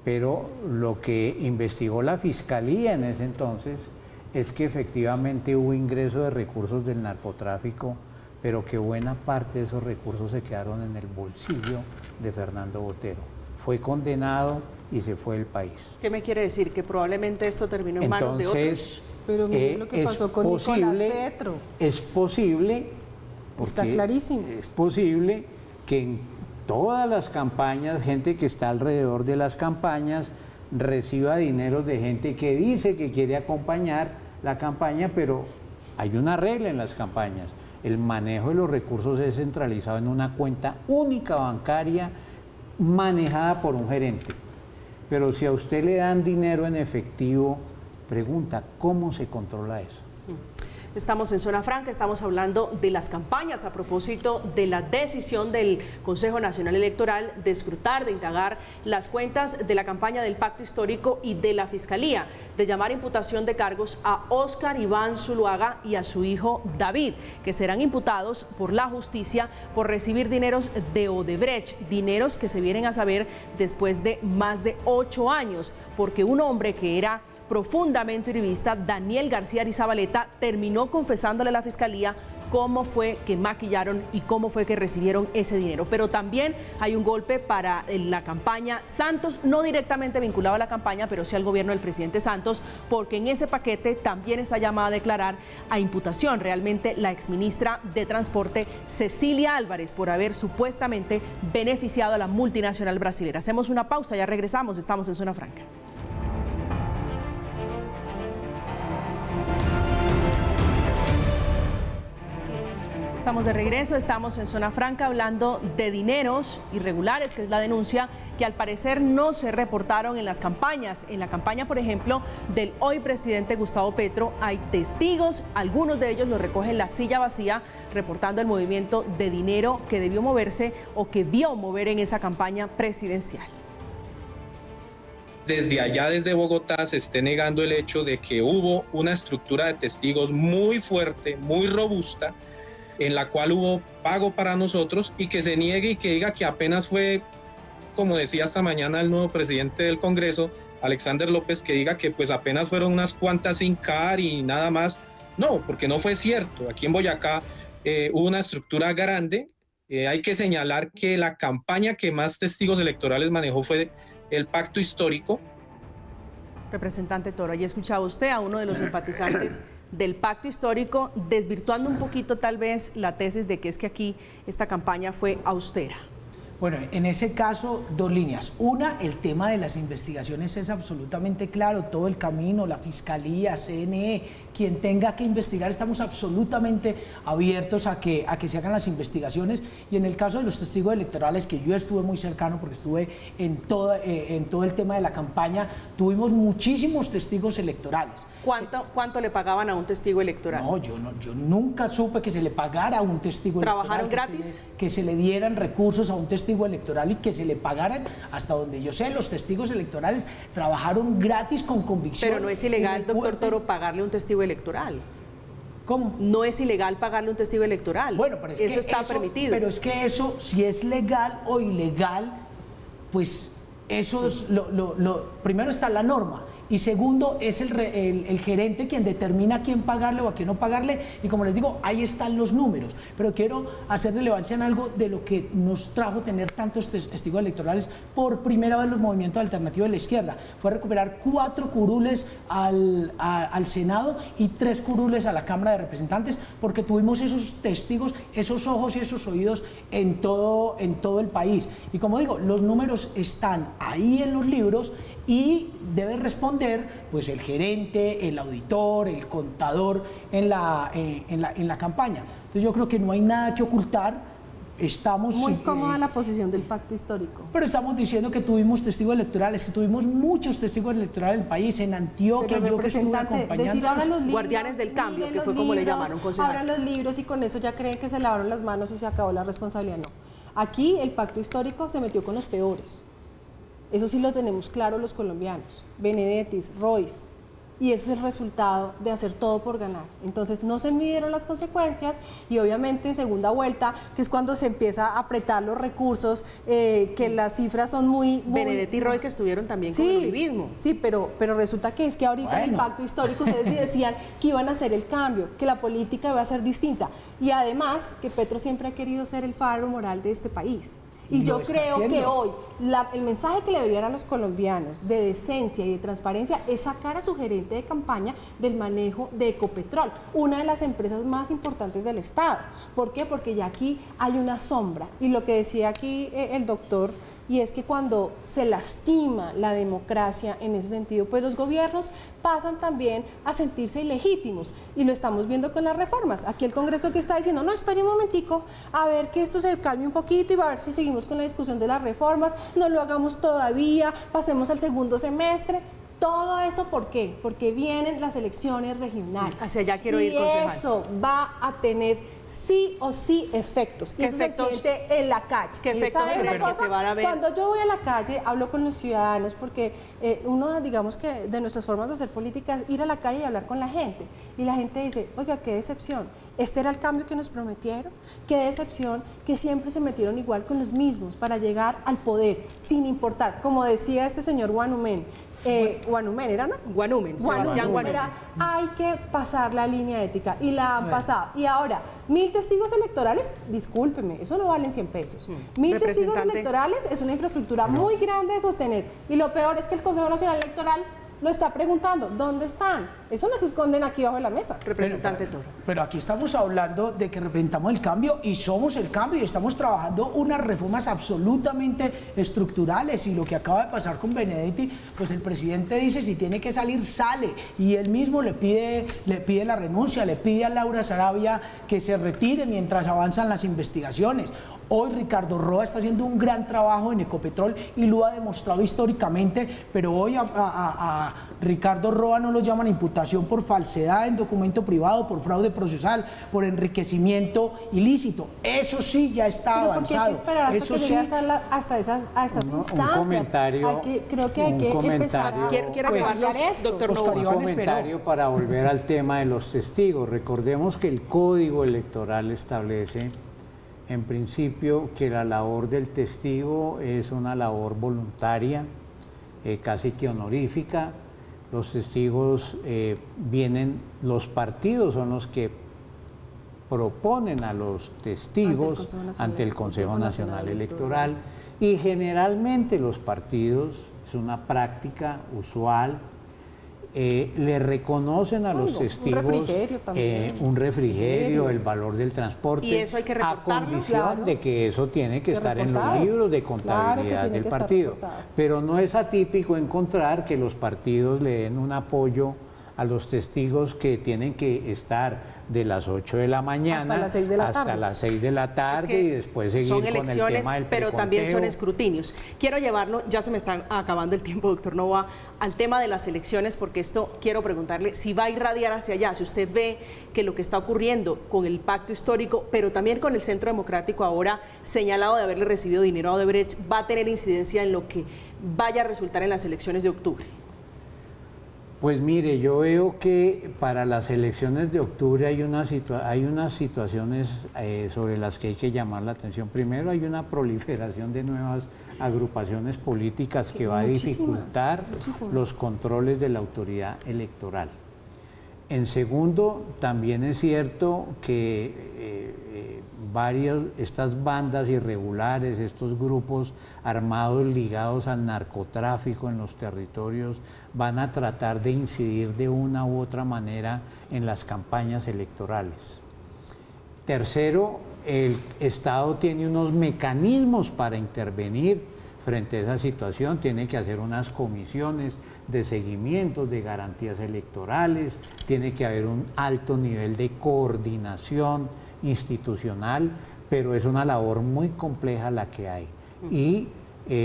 pero lo que investigó la Fiscalía en ese entonces es que efectivamente hubo ingreso de recursos del narcotráfico, pero que buena parte de esos recursos se quedaron en el bolsillo de Fernando Botero. Fue condenado y se fue del país.
¿Qué me quiere decir? Que probablemente esto terminó en manos de otros.
Pero mire lo que pasó con Nicolás Petro.
Es posible,
está clarísimo.
Es posible que en todas las campañas, gente que está alrededor de las campañas reciba dinero de gente que dice que quiere acompañar la campaña, pero hay una regla en las campañas. El manejo de los recursos es centralizado en una cuenta única bancaria manejada por un gerente. Pero si a usted le dan dinero en efectivo, pregunta, ¿cómo se controla eso?
Estamos en Zona Franca, estamos hablando de las campañas a propósito de la decisión del Consejo Nacional Electoral de escrutar, de indagar las cuentas de la campaña del Pacto Histórico y de la Fiscalía, de llamar imputación de cargos a Óscar Iván Zuluaga y a su hijo David, que serán imputados por la justicia por recibir dineros de Odebrecht, dineros que se vienen a saber después de más de 8 años, porque un hombre que era profundamente uribista, Daniel García Arizabaleta, terminó confesándole a la Fiscalía cómo fue que maquillaron y cómo fue que recibieron ese dinero. Pero también hay un golpe para la campaña Santos, no directamente vinculado a la campaña, pero sí al gobierno del presidente Santos, porque en ese paquete también está llamada a declarar a imputación realmente la exministra de Transporte, Cecilia Álvarez, por haber supuestamente beneficiado a la multinacional brasilera. Hacemos una pausa, ya regresamos, estamos en Zona Franca. Estamos de regreso, estamos en Zona Franca hablando de dineros irregulares, que es la denuncia que al parecer no se reportaron en las campañas. En la campaña, por ejemplo, del hoy presidente Gustavo Petro, hay testigos, algunos de ellos lo recogen La Silla Vacía, reportando el movimiento de dinero que debió moverse o que vio mover en esa campaña presidencial.
Desde allá, desde Bogotá, se esté negando el hecho de que hubo una estructura de testigos muy fuerte, muy robusta, en la cual hubo pago para nosotros, y que se niegue y que diga que apenas fue, como decía esta mañana el nuevo presidente del Congreso, Alexander López, que diga que pues apenas fueron unas cuantas sin CAR y nada más. No, porque no fue cierto. Aquí en Boyacá hubo una estructura grande. Hay que señalar que la campaña que más testigos electorales manejó fue el Pacto Histórico.
Representante Toro, ya escuchaba usted a uno de los simpatizantes del Pacto Histórico, desvirtuando un poquito tal vez la tesis de que es que aquí esta campaña fue austera.
Bueno, en ese caso, dos líneas. Una, el tema de las investigaciones es absolutamente claro, todo el camino, la Fiscalía, CNE, quien tenga que investigar, estamos absolutamente abiertos a que se hagan las investigaciones. Y en el caso de los testigos electorales, que yo estuve muy cercano porque estuve en todo el tema de la campaña, tuvimos muchísimos testigos electorales.
¿Cuánto le pagaban a un testigo electoral?
No, yo nunca supe que se le pagara a un testigo electoral.
¿Trabajaron gratis?
Que se le dieran recursos a un testigo electoral y que se le pagaran. Hasta donde yo sé, los testigos electorales trabajaron gratis con convicción.
Pero no es ilegal, doctor Toro, pagarle a un testigo electoral.
¿Cómo?
No es ilegal pagarle a un testigo electoral.
Bueno, pero es
eso está permitido.
Pero es que eso, si es legal o ilegal, pues eso es primero está la norma. Y segundo, es el gerente quien determina a quién pagarle o a quién no pagarle. Y como les digo, ahí están los números. Pero quiero hacer relevancia en algo de lo que nos trajo tener tantos testigos electorales por primera vez los movimientos alternativos de la izquierda. Fue recuperar 4 curules al Senado y 3 curules a la Cámara de Representantes, porque tuvimos esos testigos, esos ojos y esos oídos en todo el país. Y como digo, los números están ahí en los libros. y debe responder pues el gerente, el auditor, el contador en la campaña. Entonces yo creo que no hay nada que ocultar. Estamos
muy cómoda la posición del pacto histórico.
Pero estamos diciendo que tuvimos testigos electorales, que tuvimos muchos testigos electorales en el país, en Antioquia, yo que estuve acompañando.
Guardianes del cambio, que fue como le llamaron, concejal.
Abran los libros y con eso ya creen que se lavaron las manos y se acabó la responsabilidad. No. Aquí el pacto histórico se metió con los peores. Eso sí lo tenemos claro los colombianos. Benedetti, Royce. Y ese es el resultado de hacer todo por ganar. Entonces no se midieron las consecuencias y obviamente en segunda vuelta, que es cuando se empieza a apretar los recursos, que las cifras son muy...
Benedetti y Roy que estuvieron también con el uribismo.
Sí, pero resulta que es que ahorita en el pacto histórico ustedes decían que iban a hacer el cambio, que la política iba a ser distinta. Y además que Petro siempre ha querido ser el faro moral de este país. Y yo creo que hoy el mensaje que le deberían a los colombianos de decencia y de transparencia es sacar a su gerente de campaña del manejo de Ecopetrol, una de las empresas más importantes del Estado. ¿Por qué? Porque ya aquí hay una sombra. Y lo que decía aquí el doctor, y es que cuando se lastima la democracia en ese sentido, pues los gobiernos pasan también a sentirse ilegítimos, y lo estamos viendo con las reformas. Aquí el Congreso que está diciendo, no, espere un momentico, a ver que esto se calme un poquito y va a ver si seguimos con la discusión de las reformas, no lo hagamos todavía, pasemos al segundo semestre. Todo eso, ¿por qué? Porque vienen las elecciones regionales.
Hacia allá quiero ir, concejal.
Y eso va a tener sí o sí efectos. Y eso se siente en la calle.
¿Qué efectos se van a ver?
Cuando yo voy a la calle, hablo con los ciudadanos, porque uno, digamos que de nuestras formas de hacer política es ir a la calle y hablar con la gente. Y la gente dice, oiga, qué decepción. Este era el cambio que nos prometieron. Qué decepción que siempre se metieron igual con los mismos para llegar al poder, sin importar. Como decía este señor Guanumen, Guanumen era, ¿no?
Guanumen, Sebastián Guanumen.
Hay que pasar la línea ética y la han pasado. Y ahora, 1000 testigos electorales, discúlpeme, eso no valen 100 pesos. 1000 testigos electorales es una infraestructura muy grande de sostener. Y lo peor es que el Consejo Nacional Electoral lo está preguntando, ¿dónde están? Eso no se esconden aquí bajo de la mesa.
Representante Toro.
Pero aquí estamos hablando de que representamos el cambio y somos el cambio y estamos trabajando unas reformas absolutamente estructurales, y lo que acaba de pasar con Benedetti, pues el presidente dice si tiene que salir, sale, y él mismo le pide la renuncia, le pide a Laura Sarabia que se retire mientras avanzan las investigaciones. Hoy Ricardo Roa está haciendo un gran trabajo en Ecopetrol y lo ha demostrado históricamente, pero hoy a Ricardo Roa no lo llaman a imputación por falsedad en documento privado, por fraude procesal, por enriquecimiento ilícito. Eso sí ya está avanzado.
¿Por qué hay que esperar hasta que llegue hasta estas instancias?
Un comentario.
Creo que hay que empezar a
cambiar esto. Doctor
Novoa, un comentario para volver al tema de los testigos. Recordemos que el Código Electoral establece en principio que la labor del testigo es una labor voluntaria, casi que honorífica. Los testigos los partidos son los que proponen a los testigos ante el Consejo Nacional Electoral, y generalmente los partidos, es una práctica usual, le reconocen a los testigos un refrigerio, el valor del transporte,
y eso hay que
a condición de que eso tiene que estar en los libros de contabilidad del partido. Pero no es atípico encontrar que los partidos le den un apoyo a los testigos que tienen que estar de las 8 de la mañana hasta las 6 de la tarde, y después seguir con el tema del preconteo.
Pero también son escrutinios. Quiero llevarlo, ya se me está acabando el tiempo, doctor Novoa, al tema de las elecciones, porque esto quiero preguntarle si va a irradiar hacia allá, si usted ve que lo que está ocurriendo con el pacto histórico, pero también con el Centro Democrático ahora señalado de haberle recibido dinero a Odebrecht, va a tener incidencia en lo que vaya a resultar en las elecciones de octubre.
Pues mire, yo veo que para las elecciones de octubre hay unas situaciones sobre las que hay que llamar la atención. Primero, hay una proliferación de nuevas agrupaciones políticas que va a dificultar los controles de la autoridad electoral. En segundo, también es cierto que estas bandas irregulares, estos grupos armados ligados al narcotráfico en los territorios, van a tratar de incidir de una u otra manera en las campañas electorales. Tercero, el Estado tiene unos mecanismos para intervenir frente a esa situación, tiene que hacer unas comisiones de seguimiento, de garantías electorales, tiene que haber un alto nivel de coordinación institucional, pero es una labor muy compleja la que hay. Y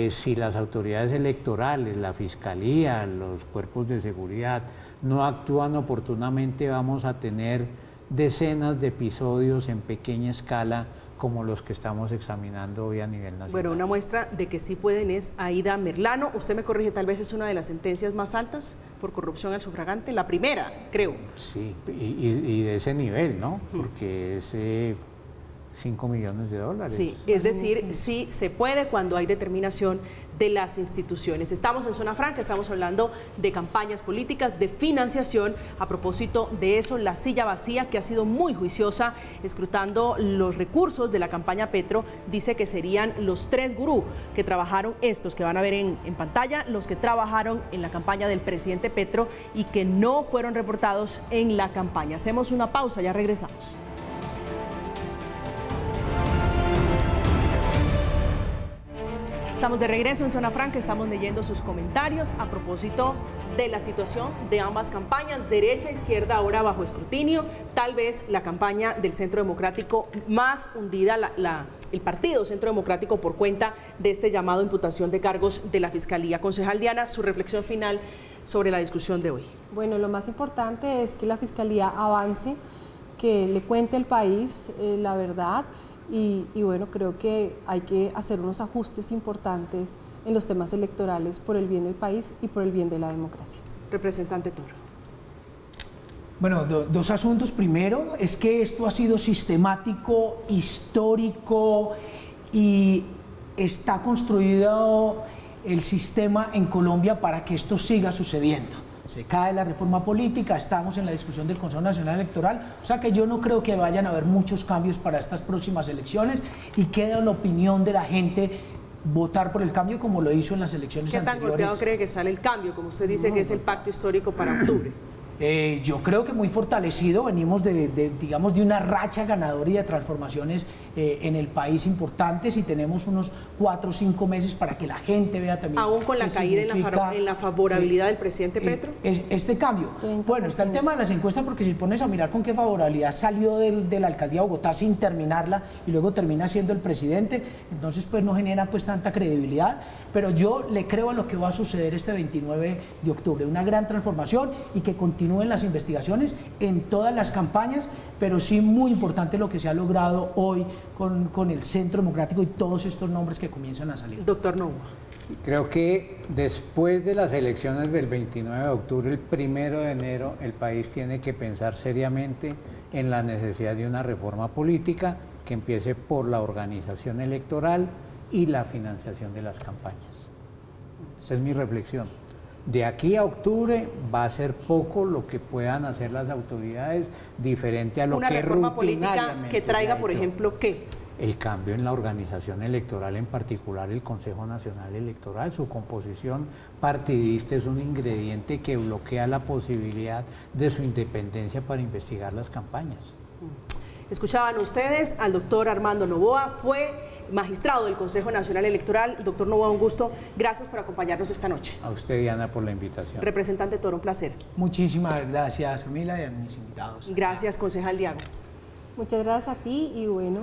si las autoridades electorales, la Fiscalía, los cuerpos de seguridad no actúan oportunamente, vamos a tener decenas de episodios en pequeña escala como los que estamos examinando hoy a nivel nacional.
Bueno, una muestra de que sí pueden es Aida Merlano. Usted me corrige, tal vez es una de las sentencias más altas por corrupción al sufragante, la primera, creo.
Sí, y de ese nivel, ¿no? Porque es 5 millones de dólares.
Sí, es decir, sí se puede cuando hay determinación de las instituciones. Estamos en Zona Franca, estamos hablando de campañas políticas, de financiación. A propósito de eso, la silla vacía, que ha sido muy juiciosa, escrutando los recursos de la campaña Petro, dice que serían los 3 gurú que trabajaron, estos que van a ver en pantalla, los que trabajaron en la campaña del presidente Petro y que no fueron reportados en la campaña. Hacemos una pausa, ya regresamos. Estamos de regreso en Zona Franca, estamos leyendo sus comentarios a propósito de la situación de ambas campañas, derecha e izquierda ahora bajo escrutinio, tal vez la campaña del Centro Democrático más hundida, el partido Centro Democrático por cuenta de este llamado a imputación de cargos de la Fiscalía. Concejal Diana, su reflexión final sobre la discusión de hoy.
Bueno, lo más importante es que la Fiscalía avance, que le cuente al país la verdad. Y bueno, creo que hay que hacer unos ajustes importantes en los temas electorales por el bien del país y por el bien de la democracia.
Representante Toro.
Bueno, dos asuntos. Primero, es que esto ha sido sistemático, histórico y está construido el sistema en Colombia para que esto siga sucediendo. Se cae la reforma política, estamos en la discusión del Consejo Nacional Electoral, o sea que yo no creo que vayan a haber muchos cambios para estas próximas elecciones y queda en la opinión de la gente votar por el cambio como lo hizo en las elecciones anteriores.
¿Qué tan golpeado cree que sale el cambio, como usted dice que es el pacto histórico para octubre?
Yo creo que muy fortalecido, venimos digamos, de una racha ganadora y de transformaciones en el país importantes y tenemos unos 4 o 5 meses para que la gente vea también.
¿Aún con la caída en la favorabilidad del presidente Petro?
Este cambio. 30%. Bueno, está el tema de las encuestas, porque si pones a mirar con qué favorabilidad salió de la alcaldía de Bogotá sin terminarla y luego termina siendo el presidente, entonces pues no genera pues tanta credibilidad, pero yo le creo a lo que va a suceder este 29 de octubre, una gran transformación y que continúen las investigaciones en todas las campañas, pero sí muy importante lo que se ha logrado hoy con el Centro Democrático y todos estos nombres que comienzan a salir.
Doctor Novoa.
Creo que después de las elecciones del 29 de octubre, el 1 de enero, el país tiene que pensar seriamente en la necesidad de una reforma política que empiece por la organización electoral y la financiación de las campañas. Esa es mi reflexión. De aquí a octubre va a ser poco lo que puedan hacer las autoridades diferente a lo que rutinariamente.
Una reforma política que traiga, por ejemplo, ¿qué?
El cambio en la organización electoral, en particular el Consejo Nacional Electoral. Su composición partidista es un ingrediente que bloquea la posibilidad de su independencia para investigar las campañas.
Escuchaban ustedes al doctor Armando Novoa, fue magistrado del Consejo Nacional Electoral. Doctor Novoa, un gusto. Gracias por acompañarnos esta noche.
A usted, Diana, por la invitación.
Representante Toro, un placer.
Muchísimas gracias, Camila, y a mis invitados.
Gracias, concejal Diago.
Muchas gracias a ti y bueno,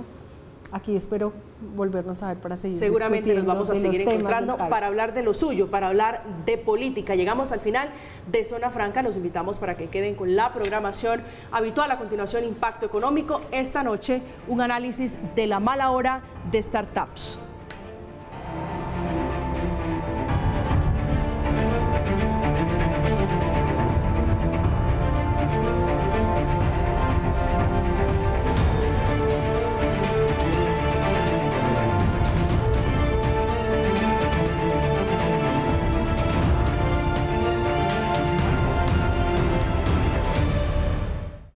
aquí espero volvernos a ver para seguir
seguramente nos vamos a seguir encontrando para hablar de lo suyo, para hablar de política. Llegamos al final de Zona Franca, los invitamos para que queden con la programación habitual. A continuación, Impacto Económico. Esta noche, un análisis de la mala hora de startups.